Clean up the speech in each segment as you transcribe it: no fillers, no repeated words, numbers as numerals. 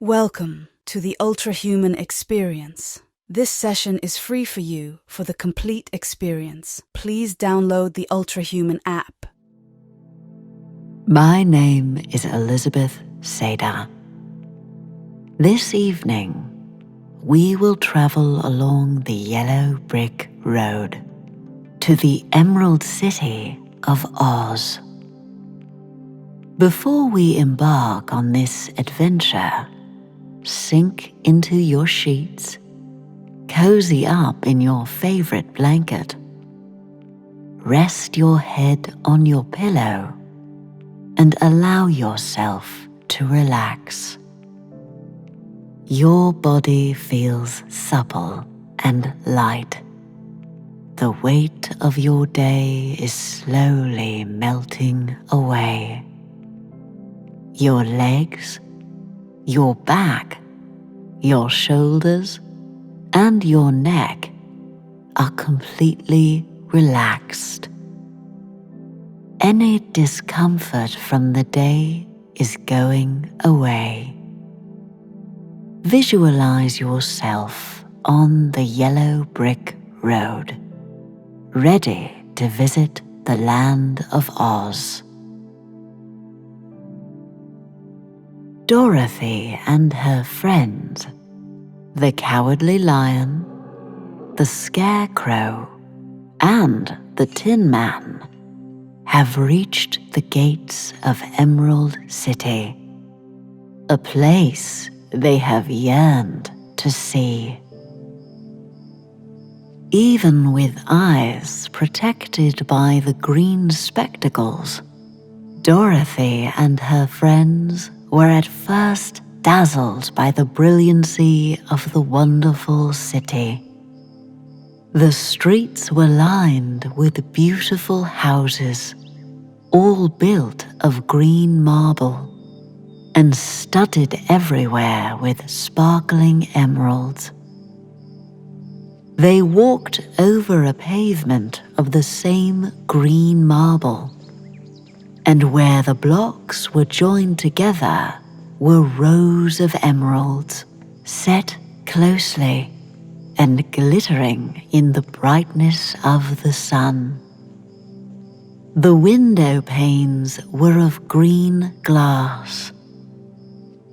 Welcome to the Ultrahuman experience. This session is free for you for the complete experience. Please download the Ultrahuman app. My name is Elizabeth Saydah. This evening, we will travel along the yellow brick road to the Emerald City of Oz. Before we embark on this adventure, sink into your sheets, cozy up in your favorite blanket, rest your head on your pillow, and allow yourself to relax. Your body feels supple and light. The weight of your day is slowly melting away. Your legs, your back, your shoulders, and your neck are completely relaxed. Any discomfort from the day is going away. Visualize yourself on the yellow brick road, ready to visit the land of Oz. Dorothy and her friends, the Cowardly Lion, the Scarecrow, and the Tin Man, have reached the gates of Emerald City, a place they have yearned to see. Even with eyes protected by the green spectacles, Dorothy and her friends were at first dazzled by the brilliancy of the wonderful city. The streets were lined with beautiful houses, all built of green marble and studded everywhere with sparkling emeralds. They walked over a pavement of the same green marble, and where the blocks were joined together were rows of emeralds set closely and glittering in the brightness of the sun. The window panes were of green glass.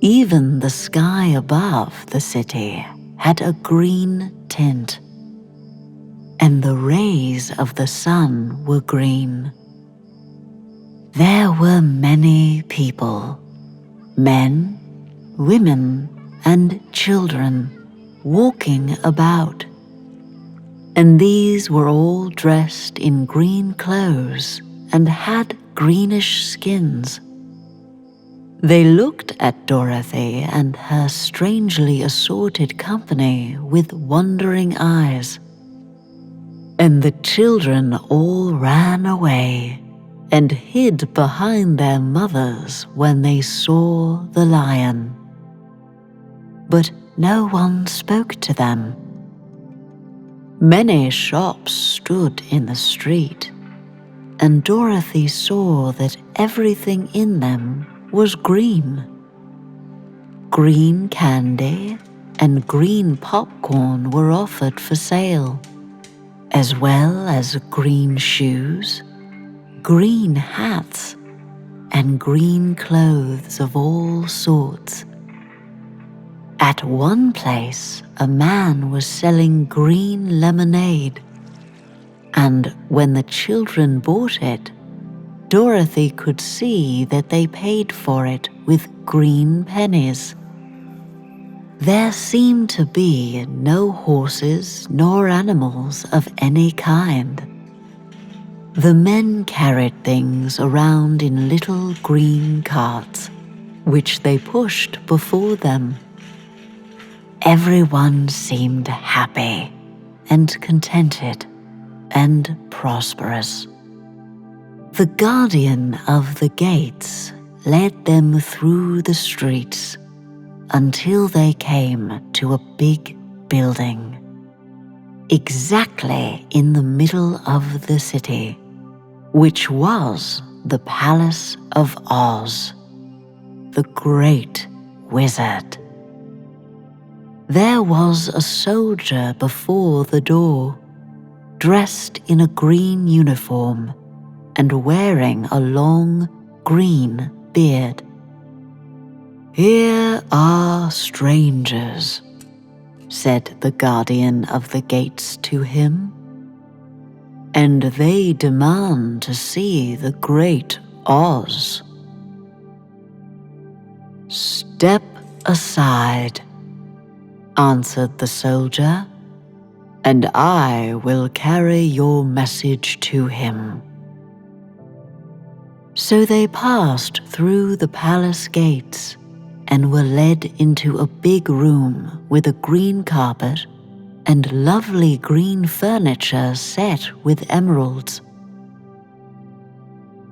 Even the sky above the city had a green tint, and the rays of the sun were green. There were many people, men, women, and children, walking about, and these were all dressed in green clothes and had greenish skins. They looked at Dorothy and her strangely assorted company with wondering eyes, and the children all ran away and hid behind their mothers when they saw the lion. But no one spoke to them. Many shops stood in the street, and Dorothy saw that everything in them was green. Green candy and green popcorn were offered for sale, as well as green shoes, green hats, and green clothes of all sorts. At one place, a man was selling green lemonade, and when the children bought it, Dorothy could see that they paid for it with green pennies. There seemed to be no horses nor animals of any kind. The men carried things around in little green carts, which they pushed before them. Everyone seemed happy and contented and prosperous. The guardian of the gates led them through the streets until they came to a big building, exactly in the middle of the city, which was the Palace of Oz, the great wizard There was a soldier before the door, dressed in a green uniform and wearing a long green beard. "Here are strangers," said the guardian of the gates to him, "and they demand to see the great Oz." "Step aside," answered the soldier, "and I will carry your message to him." So they passed through the palace gates and were led into a big room with a green carpet and lovely green furniture set with emeralds.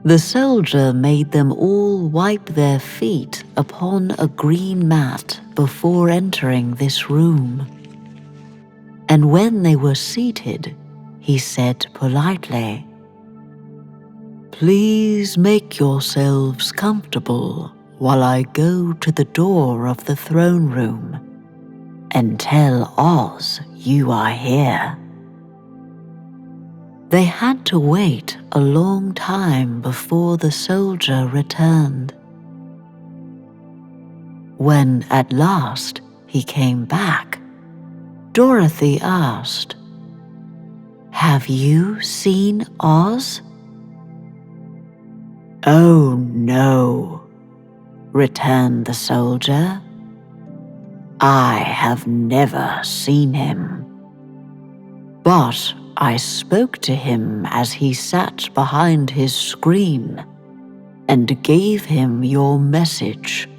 The soldier made them all wipe their feet upon a green mat before entering this room. And when they were seated, he said politely, "Please make yourselves comfortable while I go to the door of the throne room and tell Oz you are here." They had to wait a long time before the soldier returned. When at last he came back, Dorothy asked, "Have you seen Oz?" "Oh no," returned the soldier. "I have never seen him. But I spoke to him as he sat behind his screen and gave him your message.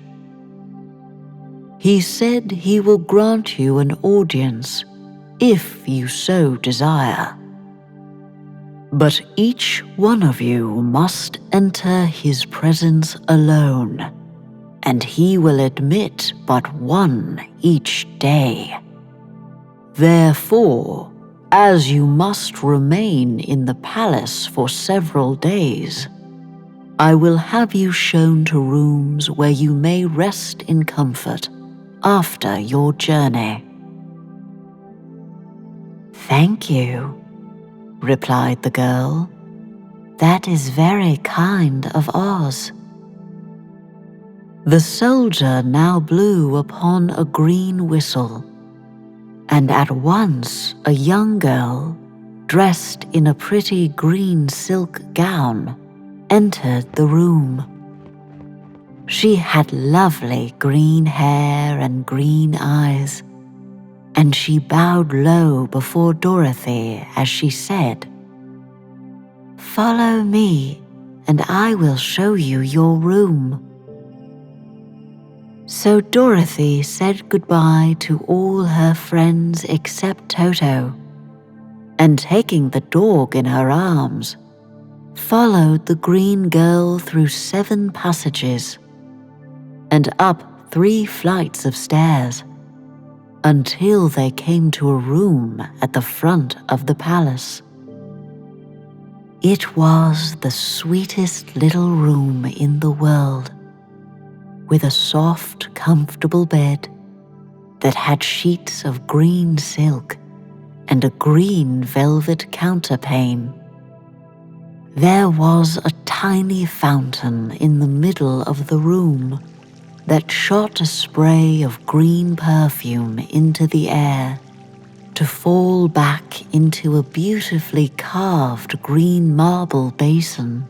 He said he will grant you an audience if you so desire. But each one of you must enter his presence alone, and he will admit but one each day. Therefore, as you must remain in the palace for several days, I will have you shown to rooms where you may rest in comfort after your journey." "Thank you," replied the girl. "That is very kind of Oz." The soldier now blew upon a green whistle, and at once a young girl, dressed in a pretty green silk gown, entered the room. She had lovely green hair and green eyes, and she bowed low before Dorothy as she said, "Follow me, and I will show you your room." So Dorothy said goodbye to all her friends except Toto, and taking the dog in her arms, followed the green girl through 7 passages and up 3 flights of stairs until they came to a room at the front of the palace. It was the sweetest little room in the world, with a soft, comfortable bed that had sheets of green silk and a green velvet counterpane. There was a tiny fountain in the middle of the room that shot a spray of green perfume into the air to fall back into a beautifully carved green marble basin.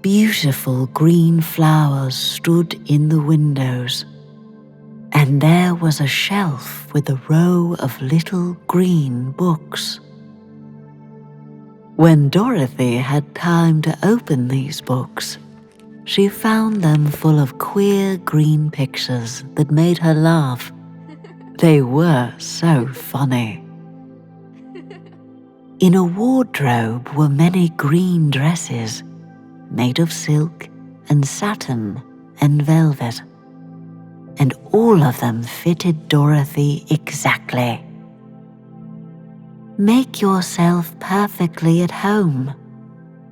Beautiful green flowers stood in the windows, and there was a shelf with a row of little green books. When Dorothy had time to open these books, she found them full of queer green pictures that made her laugh. They were so funny. In a wardrobe were many green dresses, made of silk and satin and velvet, and all of them fitted Dorothy exactly. "Make yourself perfectly at home,"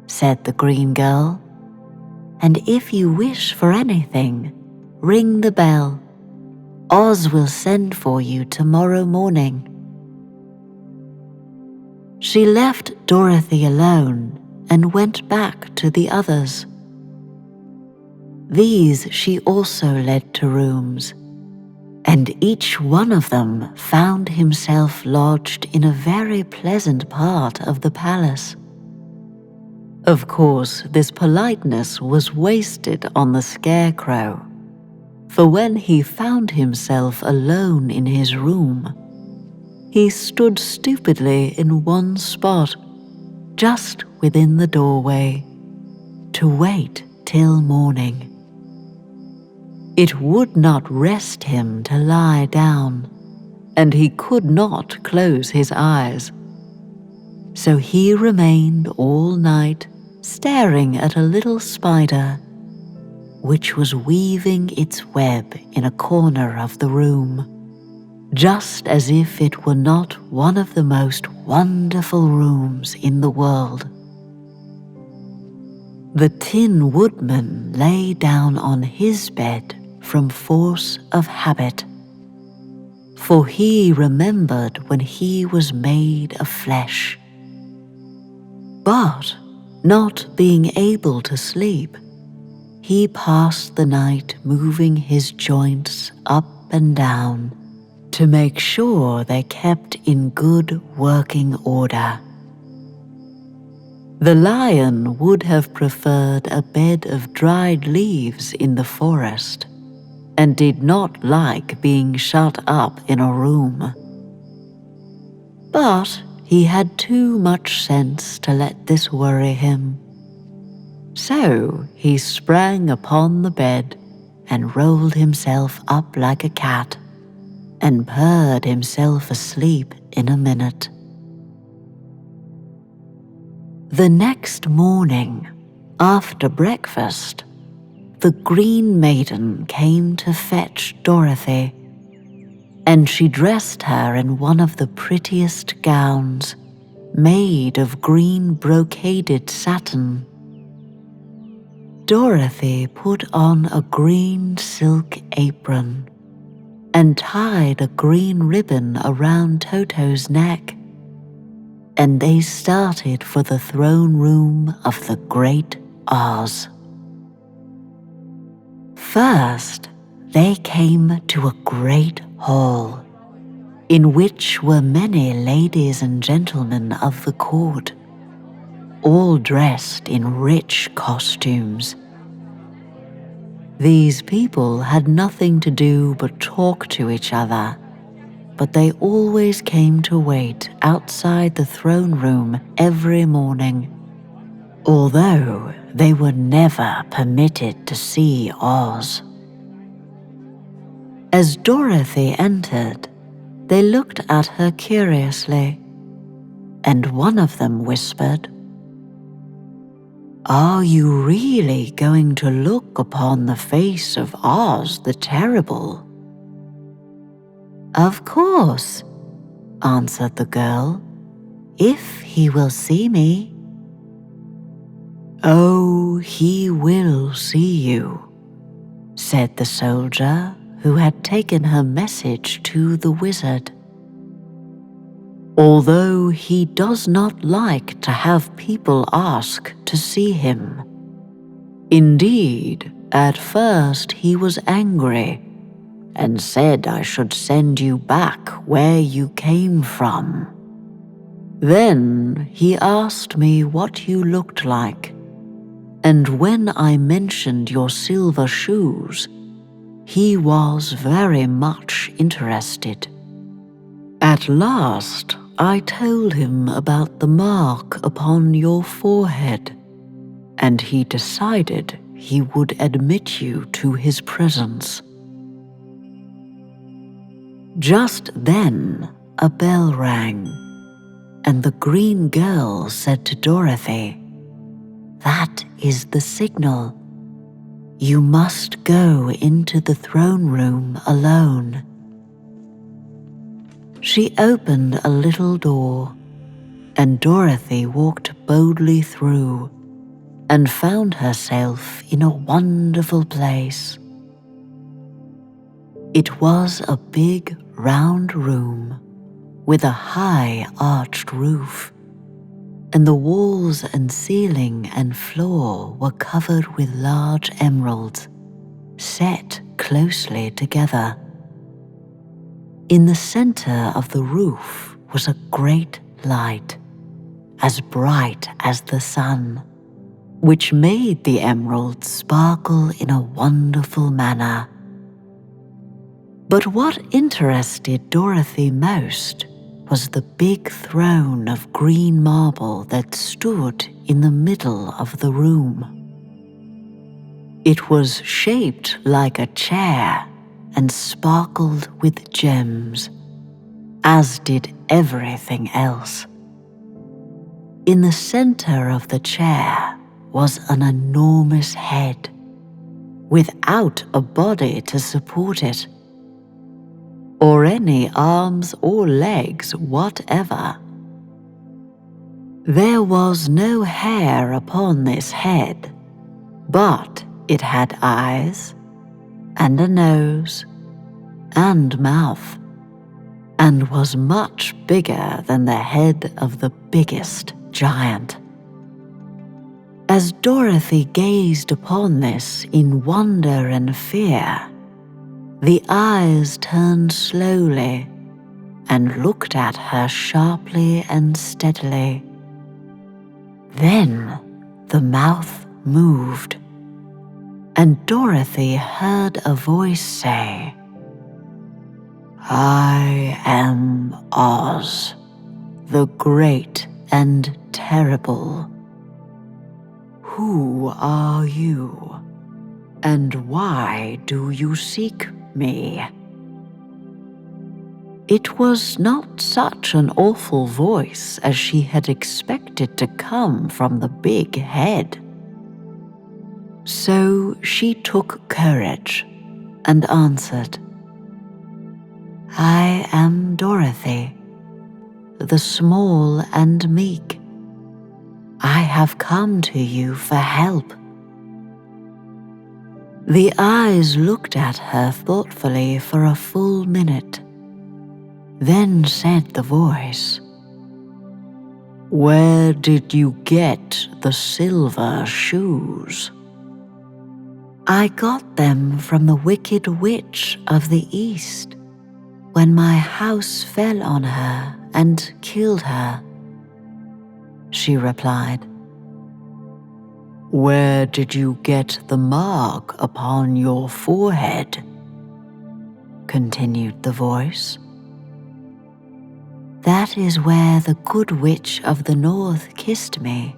said the green girl, "and if you wish for anything, ring the bell. Oz will send for you tomorrow morning." She left Dorothy alone and went back to the others. These she also led to rooms, and each one of them found himself lodged in a very pleasant part of the palace. Of course, this politeness was wasted on the Scarecrow, for when he found himself alone in his room, he stood stupidly in one spot, just within the doorway, to wait till morning. It would not rest him to lie down, and he could not close his eyes. So he remained all night staring at a little spider, which was weaving its web in a corner of the room, just as if it were not one of the most wonderful rooms in the world. The Tin Woodman lay down on his bed from force of habit, for he remembered when he was made of flesh. But, not being able to sleep, he passed the night moving his joints up and down to make sure they kept in good working order. The lion would have preferred a bed of dried leaves in the forest, and did not like being shut up in a room. But he had too much sense to let this worry him. So he sprang upon the bed and rolled himself up like a cat, and purred himself asleep in a minute. The next morning, after breakfast, the Green Maiden came to fetch Dorothy, and she dressed her in one of the prettiest gowns, made of green brocaded satin. Dorothy put on a green silk apron and tied a green ribbon around Toto's neck, and they started for the throne room of the Great Oz. First, they came to a great hall, in which were many ladies and gentlemen of the court, all dressed in rich costumes. These people had nothing to do but talk to each other, but they always came to wait outside the throne room every morning, although they were never permitted to see Oz. As Dorothy entered, they looked at her curiously, and one of them whispered, "Are you really going to look upon the face of Oz the Terrible?" "Of course," answered the girl, "if he will see me." "Oh, he will see you," said the soldier who had taken her message to the wizard. "Although he does not like to have people ask to see him. Indeed, at first he was angry and said I should send you back where you came from. Then he asked me what you looked like, and when I mentioned your silver shoes, he was very much interested. At last, I told him about the mark upon your forehead, and he decided he would admit you to his presence." Just then, a bell rang, and the green girl said to Dorothy, "That is the signal. You must go into the throne room alone." She opened a little door, and Dorothy walked boldly through and found herself in a wonderful place. It was a big round room with a high arched roof, and the walls and ceiling and floor were covered with large emeralds, set closely together. In the center of the roof was a great light, as bright as the sun, which made the emeralds sparkle in a wonderful manner. But what interested Dorothy most was the big throne of green marble that stood in the middle of the room. It was shaped like a chair and sparkled with gems, as did everything else. In the center of the chair was an enormous head, without a body to support it, or any arms or legs whatever. There was no hair upon this head, but it had eyes, and a nose, and mouth, and was much bigger than the head of the biggest giant. As Dorothy gazed upon this in wonder and fear, the eyes turned slowly and looked at her sharply and steadily. Then the mouth moved, and Dorothy heard a voice say, "I am Oz, the great and terrible. Who are you, and why do you seek me?" It was not such an awful voice as she had expected to come from the big head. So she took courage and answered, "I am Dorothy, the small and meek. I have come to you for help." The eyes looked at her thoughtfully for a full minute. Then said the voice, "Where did you get the silver shoes?" "I got them from the Wicked Witch of the East, when my house fell on her and killed her," she replied. "Where did you get the mark upon your forehead?" continued the voice. "That is where the Good Witch of the North kissed me,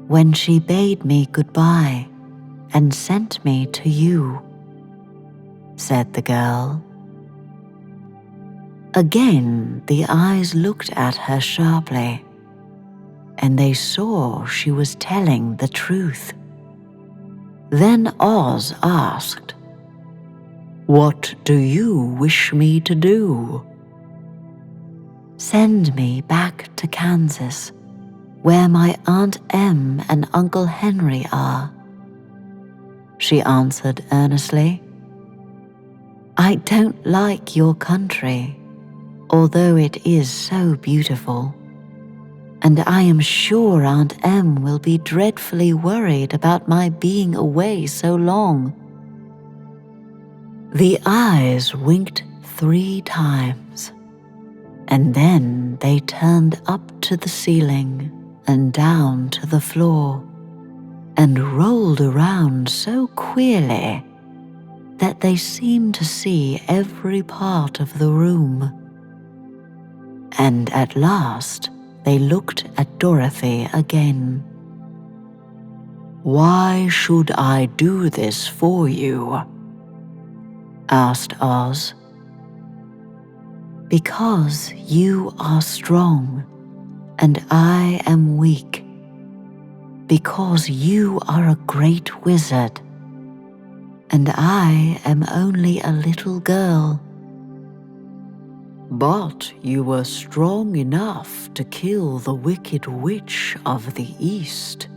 when she bade me goodbye and sent me to you," said the girl. Again the eyes looked at her sharply, and they saw she was telling the truth. Then Oz asked, "What do you wish me to do?" "Send me back to Kansas, where my Aunt Em and Uncle Henry are," she answered earnestly. "I don't like your country, although it is so beautiful, and I am sure Aunt Em will be dreadfully worried about my being away so long." The eyes winked 3 times, and then they turned up to the ceiling and down to the floor, and rolled around so queerly that they seemed to see every part of the room. And at last they looked at Dorothy again. "Why should I do this for you?" asked Oz. "Because you are strong and I am weak. Because you are a great wizard and I am only a little girl." "But you were strong enough to kill the Wicked Witch of the East,"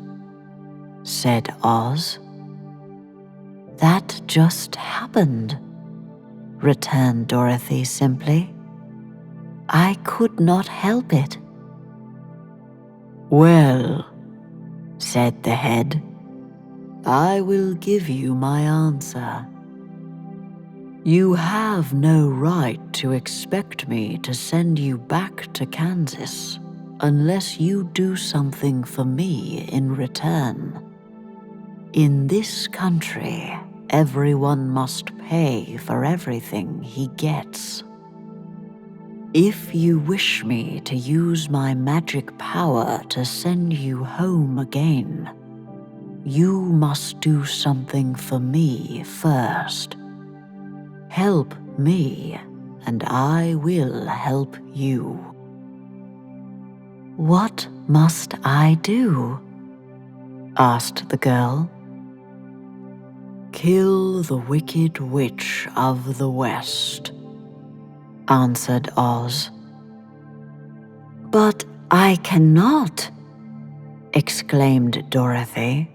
said Oz. "That just happened. returned Dorothy simply. "I could not help it." "Well," said the head, "I will give you my answer. You have no right to expect me to send you back to Kansas unless you do something for me in return. In this country, everyone must pay for everything he gets. If you wish me to use my magic power to send you home again, you must do something for me first. Help me, and I will help you." "What must I do?" asked the girl. "Kill the Wicked Witch of the West," answered Oz. "But I cannot," exclaimed Dorothy,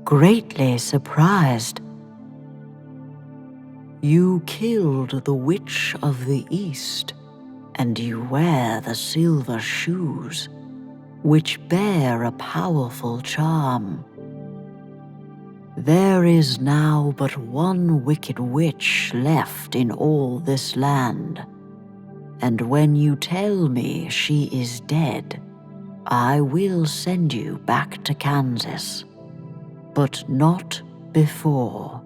greatly surprised. "You killed the Witch of the East, and you wear the silver shoes, which bear a powerful charm. There is now but one wicked witch left in all this land, and when you tell me she is dead, I will send you back to Kansas, but not before."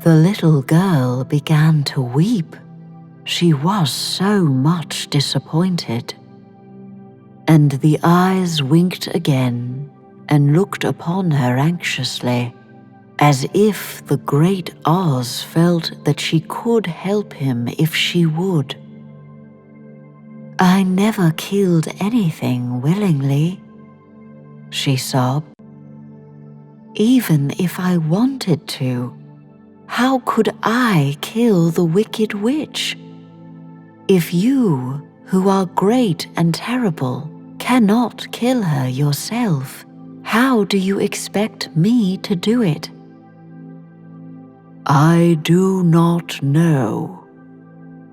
The little girl began to weep. She was so much disappointed. And the eyes winked again and looked upon her anxiously, as if the great Oz felt that she could help him if she would. "I never killed anything willingly," she sobbed. "Even if I wanted to, how could I kill the Wicked Witch? If you, who are great and terrible, cannot kill her yourself, how do you expect me to do it?" "I do not know,"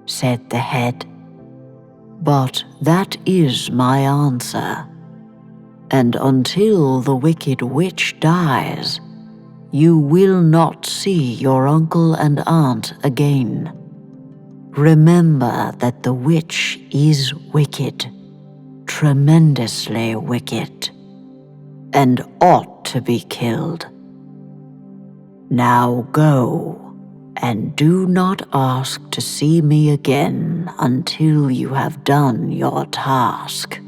said the head, "but that is my answer. And until the Wicked Witch dies, you will not see your uncle and aunt again. Remember that the witch is wicked, tremendously wicked, and ought to be killed. Now go, and do not ask to see me again until you have done your task."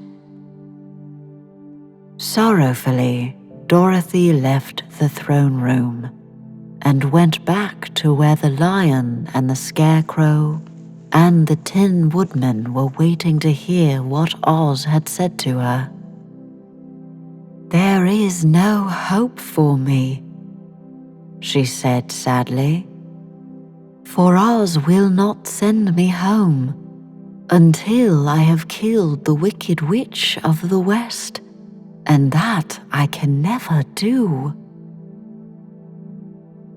Sorrowfully, Dorothy left the throne room and went back to where the lion and the scarecrow and the Tin Woodman were waiting to hear what Oz had said to her. "There is no hope for me," she said sadly, "for Oz will not send me home until I have killed the Wicked Witch of the West, and that I can never do."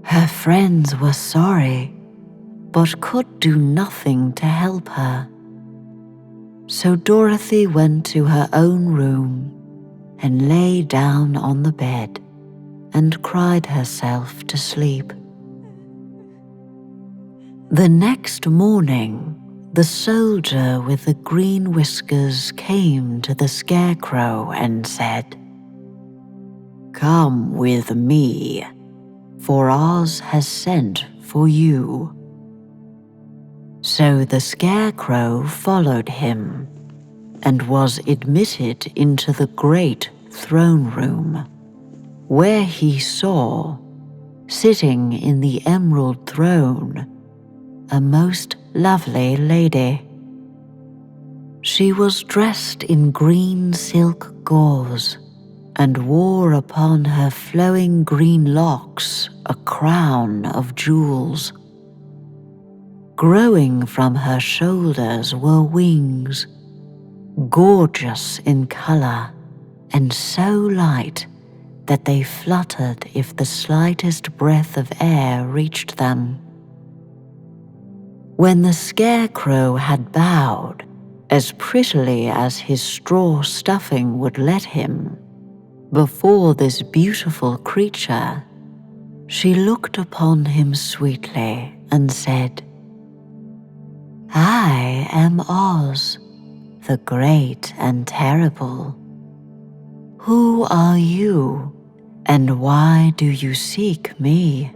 Her friends were sorry, but could do nothing to help her. So Dorothy went to her own room and lay down on the bed and cried herself to sleep. The next morning, the soldier with the green whiskers came to the scarecrow and said, "Come with me, for Oz has sent for you." So the scarecrow followed him and was admitted into the great throne room, where he saw, sitting in the emerald throne, a most lovely lady. She was dressed in green silk gauze and wore upon her flowing green locks a crown of jewels. Growing from her shoulders were wings, gorgeous in color and so light that they fluttered if the slightest breath of air reached them. When the Scarecrow had bowed, as prettily as his straw stuffing would let him, before this beautiful creature, she looked upon him sweetly and said, "I am Oz, the great and terrible. Who are you, and why do you seek me?"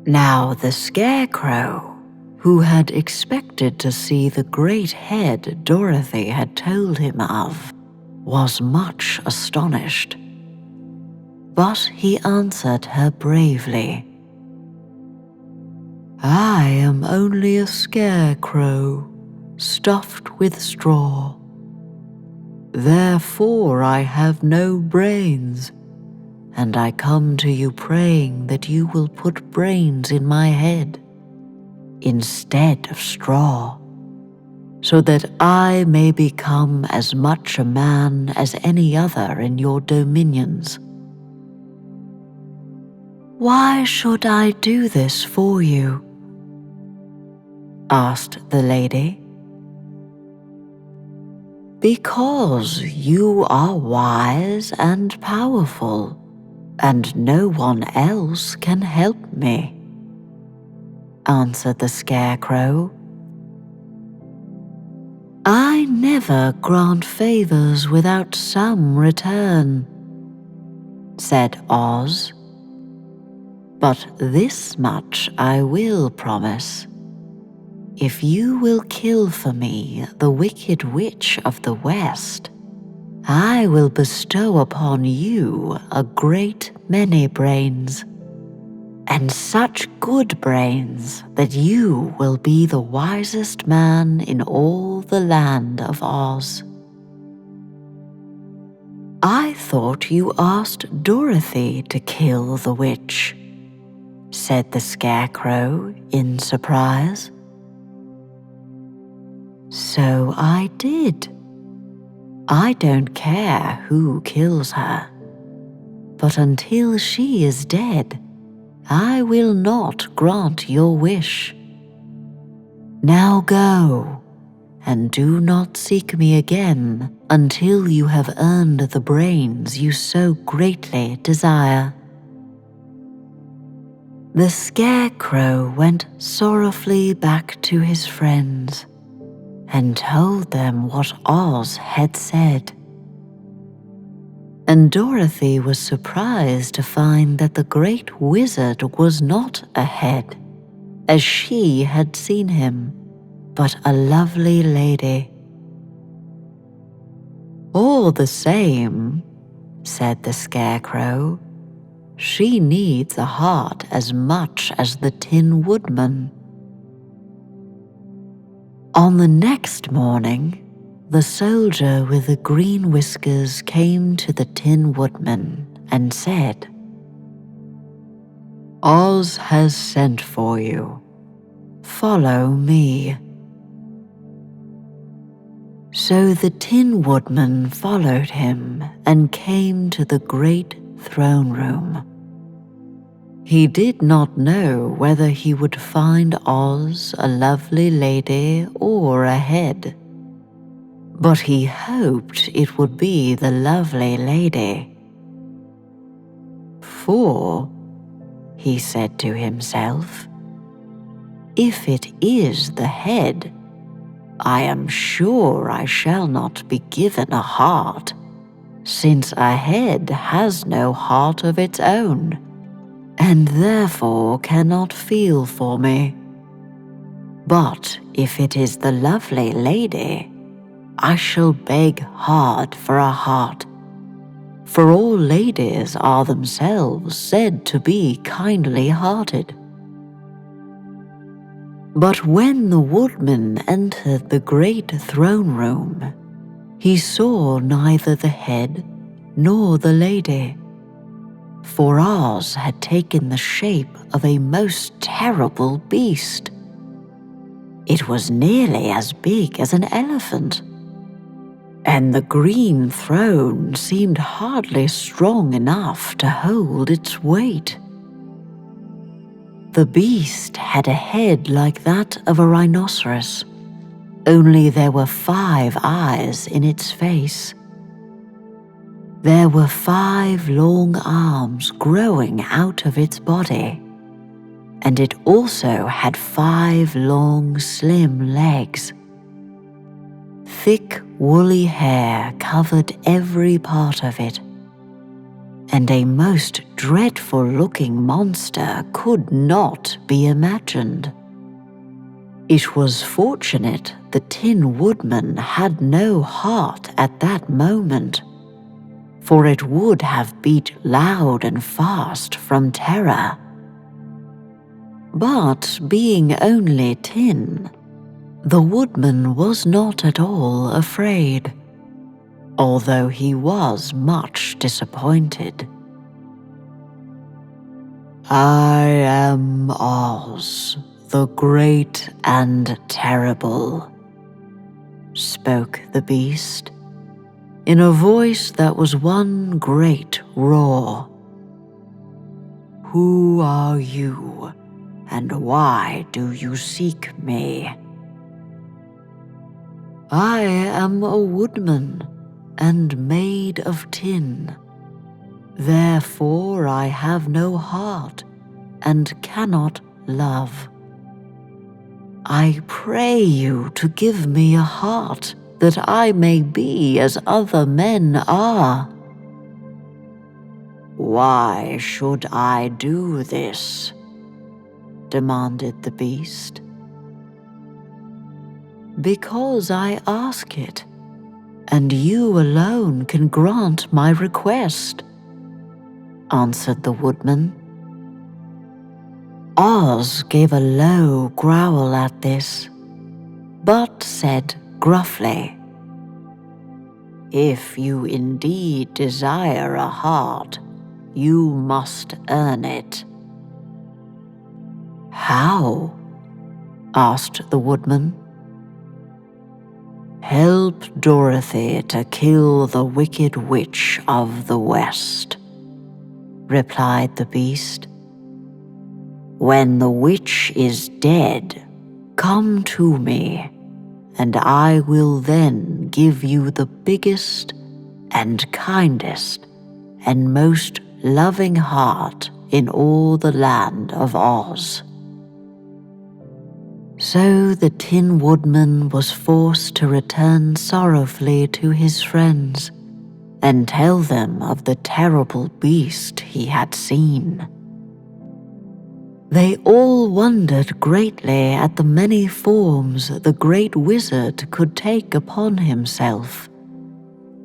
Now the Scarecrow, who had expected to see the great head Dorothy had told him of, was much astonished. But he answered her bravely, "I am only a scarecrow, stuffed with straw. Therefore I have no brains, and I come to you praying that you will put brains in my head instead of straw, so that I may become as much a man as any other in your dominions." "Why should I do this for you?" asked the lady. "Because you are wise and powerful, and no one else can help me," answered the Scarecrow. "I never grant favors without some return," said Oz. "But this much I will promise. If you will kill for me the Wicked Witch of the West, I will bestow upon you a great many brains, and such good brains that you will be the wisest man in all the land of Oz." "I thought you asked Dorothy to kill the witch," said the Scarecrow in surprise. "So I did. I don't care who kills her, but until she is dead, I will not grant your wish. Now go, and do not seek me again until you have earned the brains you so greatly desire." The Scarecrow went sorrowfully back to his friends and told them what Oz had said. And Dorothy was surprised to find that the great wizard was not a head, as she had seen him, but a lovely lady. "All the same," said the Scarecrow, "she needs a heart as much as the Tin Woodman." On the next morning, the soldier with the green whiskers came to the Tin Woodman and said, "Oz has sent for you. Follow me." So the Tin Woodman followed him and came to the great throne room. He did not know whether he would find Oz a lovely lady or a head, but he hoped it would be the lovely lady. "For," he said to himself, "if it is the head, I am sure I shall not be given a heart, since a head has no heart of its own, and therefore cannot feel for me. But if it is the lovely lady, I shall beg hard for a heart, for all ladies are themselves said to be kindly-hearted." But when the woodman entered the great throne room, he saw neither the head nor the lady, for Oz had taken the shape of a most terrible beast. It was nearly as big as an elephant, and the green throne seemed hardly strong enough to hold its weight. The beast had a head like that of a rhinoceros, only there were 5 eyes in its face. There were 5 long arms growing out of its body, and it also had 5 long, slim legs. Thick, woolly hair covered every part of it, and a most dreadful-looking monster could not be imagined. It was fortunate the Tin Woodman had no heart at that moment, for it would have beat loud and fast from terror. But being only tin, the woodman was not at all afraid, although he was much disappointed. "I am Oz, the great and terrible," spoke the beast, in a voice that was one great roar. "Who are you, and why do you seek me?" "I am a woodman, and made of tin. Therefore I have no heart, and cannot love. I pray you to give me a heart, that I may be as other men are." "Why should I do this?" demanded the beast. "Because I ask it, and you alone can grant my request," answered the woodman. Oz gave a low growl at this, but said gruffly, "If you indeed desire a heart, you must earn it." "How?" asked the woodman. "Help Dorothy to kill the Wicked Witch of the West," replied the beast. "When the witch is dead, come to me, and I will then give you the biggest and kindest and most loving heart in all the land of Oz." So the Tin Woodman was forced to return sorrowfully to his friends and tell them of the terrible beast he had seen. They all wondered greatly at the many forms the great wizard could take upon himself,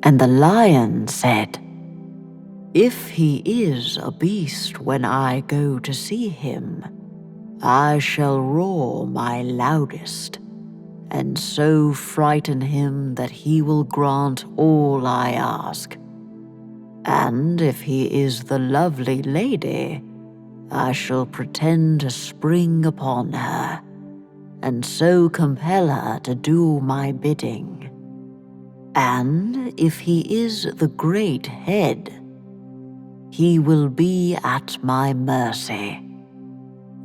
and the lion said, "If he is a beast when I go to see him, I shall roar my loudest, and so frighten him that he will grant all I ask. And if he is the lovely lady, I shall pretend to spring upon her, and so compel her to do my bidding. And if he is the great head, he will be at my mercy,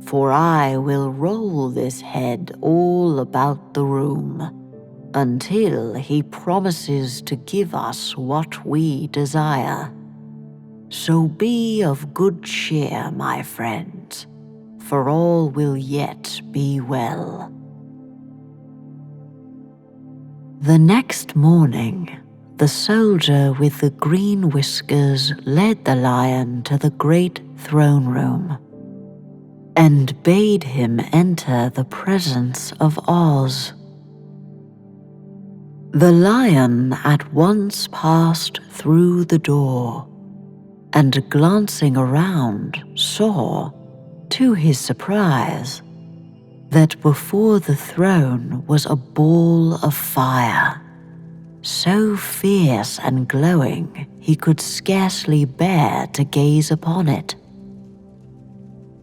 for I will roll this head all about the room, until he promises to give us what we desire. So be of good cheer, my friends, for all will yet be well." The next morning, the soldier with the green whiskers led the lion to the great throne room and bade him enter the presence of Oz. The lion at once passed through the door, and glancing around saw, to his surprise, that before the throne was a ball of fire, so fierce and glowing he could scarcely bear to gaze upon it.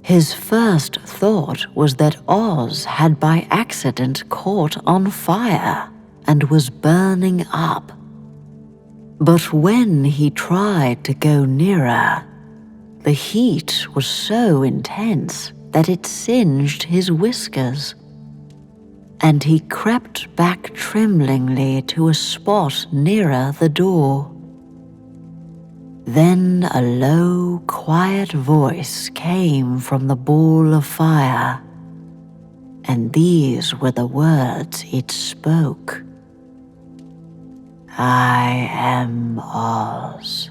His first thought was that Oz had by accident caught on fire and was burning up. But when he tried to go nearer, the heat was so intense that it singed his whiskers, and he crept back tremblingly to a spot nearer the door. Then a low, quiet voice came from the ball of fire, and these were the words it spoke. "I am Oz,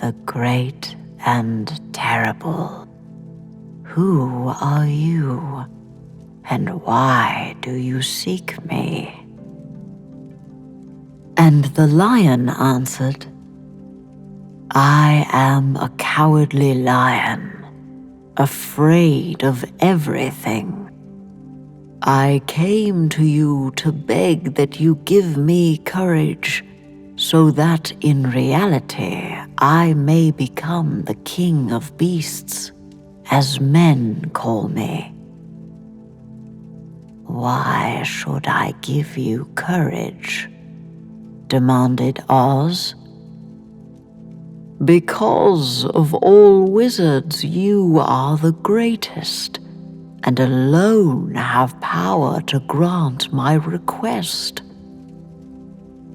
the great and terrible. Who are you, and why do you seek me?" And the lion answered, "I am a cowardly lion, afraid of everything. I came to you to beg that you give me courage, so that in reality I may become the king of beasts, as men call me." "Why should I give you courage?" demanded Oz. "Because of all wizards you are the greatest, and alone have power to grant my request,"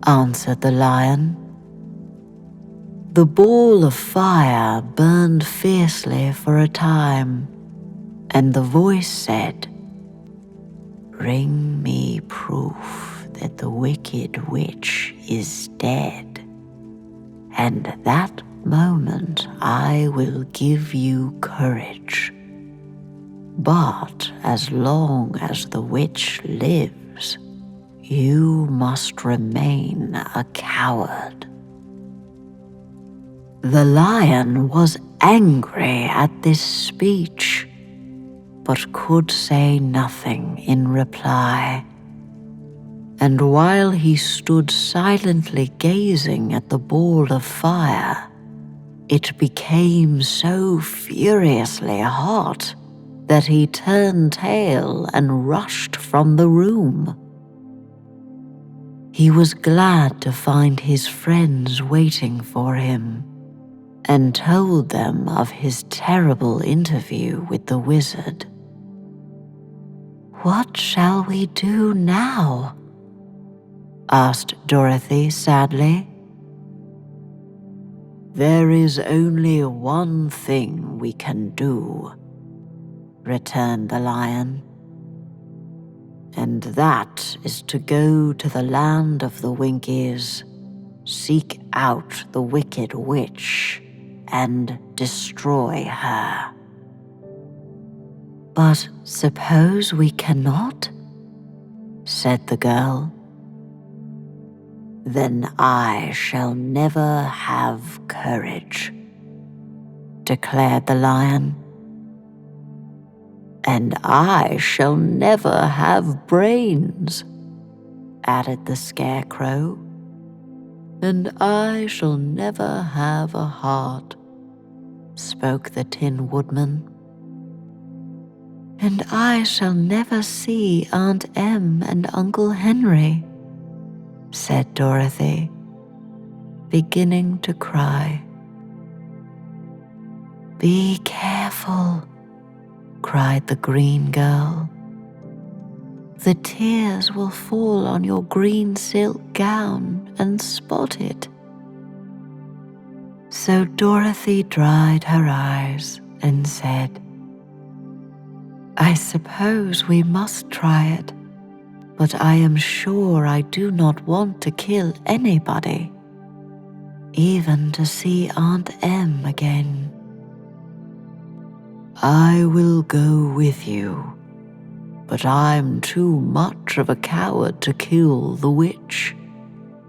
answered the lion. The ball of fire burned fiercely for a time, and the voice said, "Bring me proof that the wicked witch is dead, and that moment I will give you courage. But as long as the witch lives, you must remain a coward." The lion was angry at this speech, but could say nothing in reply. And while he stood silently gazing at the ball of fire, it became so furiously hot that he turned tail and rushed from the room. He was glad to find his friends waiting for him, and told them of his terrible interview with the wizard. "What shall we do now?" asked Dorothy sadly. "There is only one thing we can do," returned the lion, "and that is to go to the land of the Winkies, seek out the wicked witch, and destroy her." "But suppose we cannot?" said the girl. "Then I shall never have courage," declared the lion. "And I shall never have brains," added the scarecrow. "And I shall never have a heart," spoke the Tin Woodman. "And I shall never see Aunt Em and Uncle Henry," said Dorothy, beginning to cry. "Be careful," cried the green girl. "The tears will fall on your green silk gown and spot it." So Dorothy dried her eyes and said, "I suppose we must try it, but I am sure I do not want to kill anybody, even to see Aunt Em again." "I will go with you, but I'm too much of a coward to kill the witch,"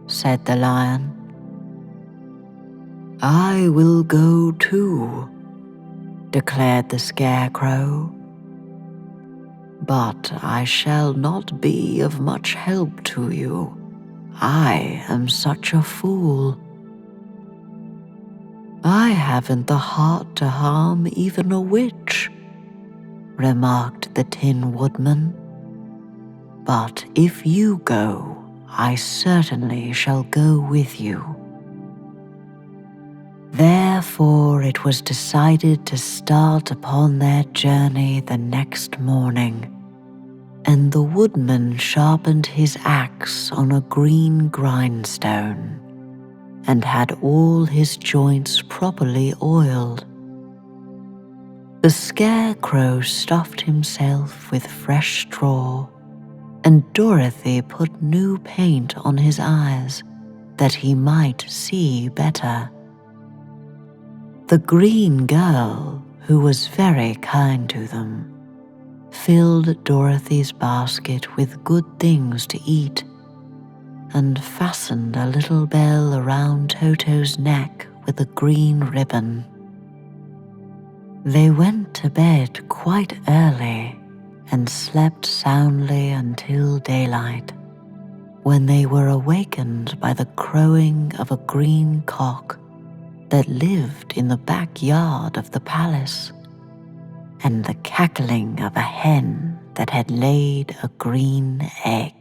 said the lion. "I will go too," declared the scarecrow. "But I shall not be of much help to you. I am such a fool. I haven't the heart to harm even a witch," remarked the Tin Woodman. "But if you go, I certainly shall go with you." Therefore it was decided to start upon their journey the next morning, and the woodman sharpened his axe on a green grindstone and had all his joints properly oiled. The scarecrow stuffed himself with fresh straw, and Dorothy put new paint on his eyes that he might see better. The green girl, who was very kind to them, filled Dorothy's basket with good things to eat and fastened a little bell around Toto's neck with a green ribbon. They went to bed quite early and slept soundly until daylight, when they were awakened by the crowing of a green cock that lived in the backyard of the palace, and the cackling of a hen that had laid a green egg.